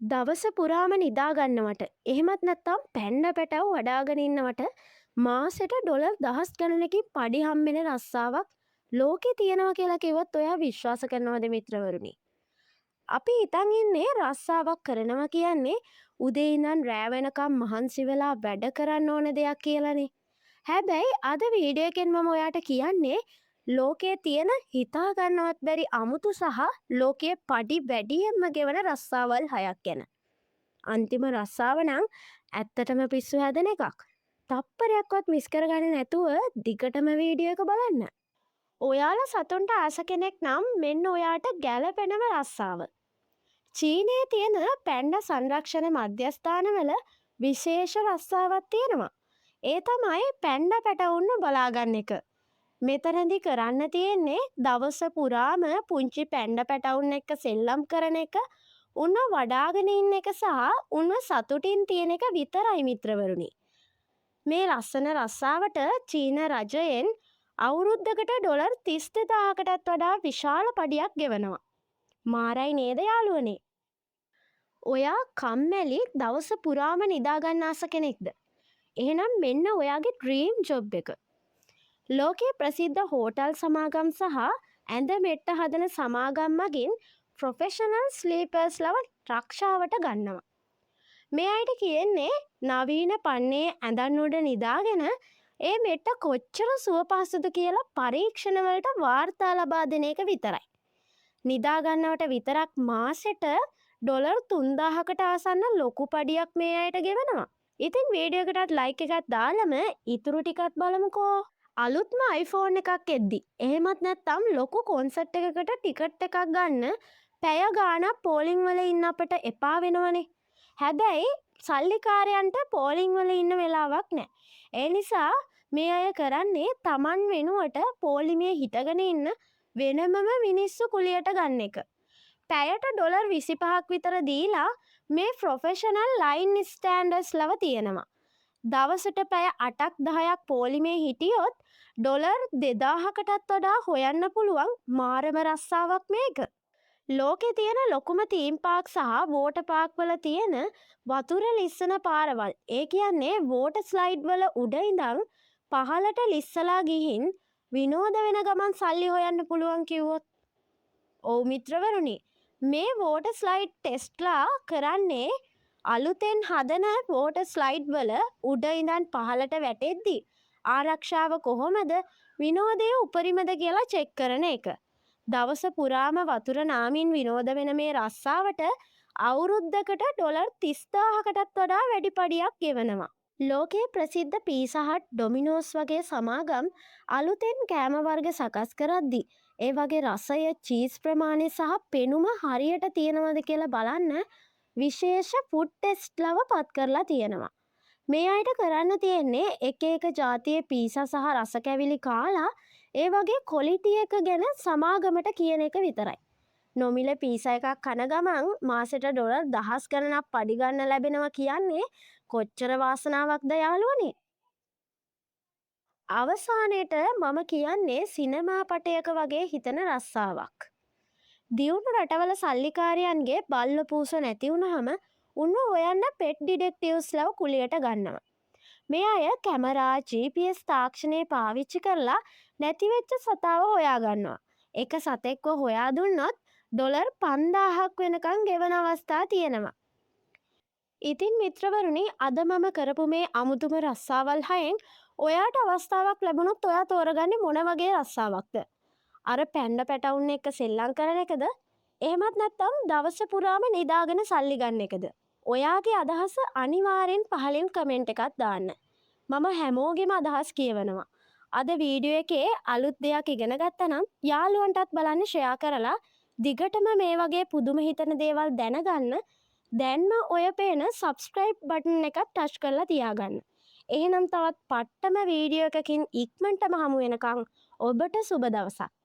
දවස පුරාම නිදා ගන්නවට එහෙමත් නැත්නම් පැන්න පැටව වඩාගෙන ඉන්නවට මාසෙට ඩොලර් දහස් ගණනකින් පඩි හම්බෙන රස්සාවක් ලෝකේ තියෙනවා කියලා කිව්වොත් ඔයා විශ්වාස කරනවද මිත්‍රවරුනි? අපි හිතන් ඉන්නේ රස්සාවක් කරනවා කියන්නේ උදේ ඉඳන් රෑ වෙනකම් මහන්සි වෙලා වැඩ කරන්න ඕන දෙයක් කියලානේ. හැබැයි අද වීඩියෝ එකෙන් මම ඔයාට කියන්නේ ලෝකයේ තියෙන හිතා ගන්නවත් බැරි අමුතු සහ ලෝකයේ පඩි වැඩියෙන්ම ගෙවන රස්සාවල් 6ක් ගැන. අන්තිම රස්සාව නම් ඇත්තටම පිස්සු හැදෙන එකක්. තප්පරයක්වත් මිස් කරගන්න නැතුව දිගටම වීඩියෝ එක බලන්න. ඔයාලා සතුන්ට ආස කෙනෙක් නම් මෙන්න ඔයාට ගැළපෙනම රස්සාව. චීනයේ තියෙන පැන්ඩා සංරක්ෂණ මධ්‍යස්ථානවල විශේෂ රස්සාවක් තියෙනවා. ඒ තමයි පැන්ඩා පැටවුන්න බලාගන්න එක. මෙතනදි කරන්න තියෙන්නේ දවස පුරාම පුංචි පැන්ඩා පැටවුන් එක්ක සෙල්ලම් කරන එක, උන්ව වඩාගෙන ඉන්න එක සහ උන්ව සතුටින් තියෙන එක විතරයි මිත්‍රවරුනි. මේ ලස්සන රස්සාවට චීන රජයෙන් අවුරුද්දකට ඩොලර් 32000කටත් වඩා විශාල පඩියක් ගෙවනවා. මාරයි නේද යාළුවනේ? ඔයා කම්මැලි දවස පුරාම නිදාගන්න ආස කෙනෙක්ද? එහෙනම් මෙන්න ඔයාගේ ඩ්‍රීම් ජොබ් එක. ලෝකයේ ප්‍රසිද්ධ හෝටල් සමාගම් සහ ඇඳ මෙට්ට හදන සමාගම් මගින් ප්‍රොෆෙෂනල් ස්ලීපර්ස් ලව රක්ෂාවට ගන්නවා. මේ අයට කියන්නේ නවීන පන්නේ ඇඳන් උඩ නිදාගෙන ඒ මෙට්ට කොච්චර සුවපහසුද කියලා පරීක්ෂණවලට වාර්තා ලබා දෙන එක විතරයි. නිදාගන්නවට විතරක් මාසෙට ඩොලර් 3000කට ආසන්න ලොකු පඩියක් මේ අයට ගෙවනවා. ඉතින් වීඩියෝ එකටත් ලයික් එකක් දාලම ඉතුරු ටිකත් බලමුකෝ. අලුත්ම iPhone එකක් එද්දි එහෙමත් නැත්නම් ලොකු කොන්සර්ට් එකකට ටිකට් එකක් ගන්න පැය ගාණක් පෝලිං වල ඉන්න අපට එපා වෙනවනේ. හැබැයි සල්ලිකාරයන්ට පෝලිං වල ඉන්න වෙලාවක් නැහැ. ඒ නිසා මේ අය කරන්නේ Taman වෙනුවට පෝලිමේ හිටගෙන ඉන්න වෙනමම මිනිස්සු කුලියට ගන්න එක. පැයට ඩොලර් 25ක් විතර දීලා මේ ප්‍රොෆෙෂනල් ලයින් ස්ටෑන්ඩර්ස් ලව තියෙනවා. දවසට පැය 8ක් 10ක් පෝලිමේ හිටියොත් ඩොලර් 2000කටත් වඩා හොයන්න පුළුවන් මාරම රස්සාවක් මේක. ලෝකේ තියෙන ලොකුම තීම් පාක් සහ වෝටර් පාක් වල තියෙන වතුර ලිස්සන පාරවල්. ඒ කියන්නේ වෝටර් ස්ලයිඩ් වල උඩ ඉඳන් පහළට ලිස්සලා ගිහින් විනෝද වෙන ගමන් සල්ලි හොයන්න පුළුවන් කිව්වොත්. ඔව් මිත්‍රවරුනි, මේ වෝටර් ස්ලයිඩ් ටෙස්ට්ලා කරන්නේ අලුතෙන් හදන වෝටර් ස්ලයිඩ් වල උඩ ඉඳන් පහළට වැටෙද්දි ආරක්ෂාව කොහොමද, විනෝදයේ උපරිමද කියලා චෙක් කරන එක. දවස පුරාම වතුර නාමින් විනෝද වෙන මේ රස්සාවට අවුරුද්දකට ඩොලර් 30000කටත් වඩා වැඩි පඩියක් ගෙවනවා. ලෝකයේ ප්‍රසිද්ධ පීසා හට්, ඩොමිනෝස් වගේ සමාගම් අලුතෙන් කෑම වර්ග සකස් කරද්දි ඒ වගේ රසය, චීස් ප්‍රමාණය සහ පෙනුම හරියට තියෙනවද කියලා බලන්න විශේෂ ෆුඩ් ටෙස්ට් ලව පත් කරලා තියෙනවා. මේ අයට කරන්න තියෙන්නේ එක එක ජාතියේ පීසා සහ රස කැවිලි කාලා ඒ වගේ ක්වොලිටි එක ගැන සමාගමට කියන එක විතරයි. නොමිලේ පීසා එකක් කන ගමන් මාසෙට ඩොලර් දහස් ගණනක් පඩි ගන්න ලැබෙනවා කියන්නේ කොච්චර වාසනාවක්ද යාළුවනේ. අවසානයේට මම කියන්නේ සිනමා පටයක වගේ හිතන රස්සාවක්. දියුණු රටවල සල්ලිකාරයන්ගේ බල්ල පූස නැති වුනහම උන්ව හොයන්න පෙට් ඩිටෙක්ටිව්ස් ලව කුලියට ගන්නවා. මේ අය කැමරා, GPS තාක්ෂණය පාවිච්චි කරලා නැතිවෙච්ච සතාව හොයා ගන්නවා. එක සතෙක්ව හොයා දුන්නොත් ඩොලර් 5000ක් වෙනකන් ගෙවන අවස්ථා තියෙනවා. ඉතින් මිත්‍රවරුනි, අද මම කරපු මේ අමුතුම රස්සාවල් 6න් ඔයාට අවස්ථාවක් ලැබුණොත් ඔයා තෝරගන්නේ මොන වගේ රස්සාවක්ද? අර පැන්ඩා පැටවුන් එක්ක සෙල්ලම් කරන එකද? එහෙමත් නැත්නම් දවස පුරාම නිදාගෙන සල්ලි ගන්න එකද? ඔයාගේ අදහස අනිවාර්යෙන් පහලින් කමෙන්ට් එකක් දාන්න. මම හැමෝගෙම අදහස් කියවනවා. අද වීඩියෝ එකේ අලුත් දෙයක් ඉගෙන ගත්තා නම් යාළුවන්ටත් බලන්න ෂෙයා කරලා දිගටම මේ වගේ පුදුම හිතන දේවල් දැනගන්න දැන්ම ඔය පේන subscribe button එක ටච් කරලා තියාගන්න. එහෙනම් තවත් පට්ටම වීඩියෝ එකකින් ඉක්මනටම හමු වෙනකන් ඔබට සුබ දවසක්.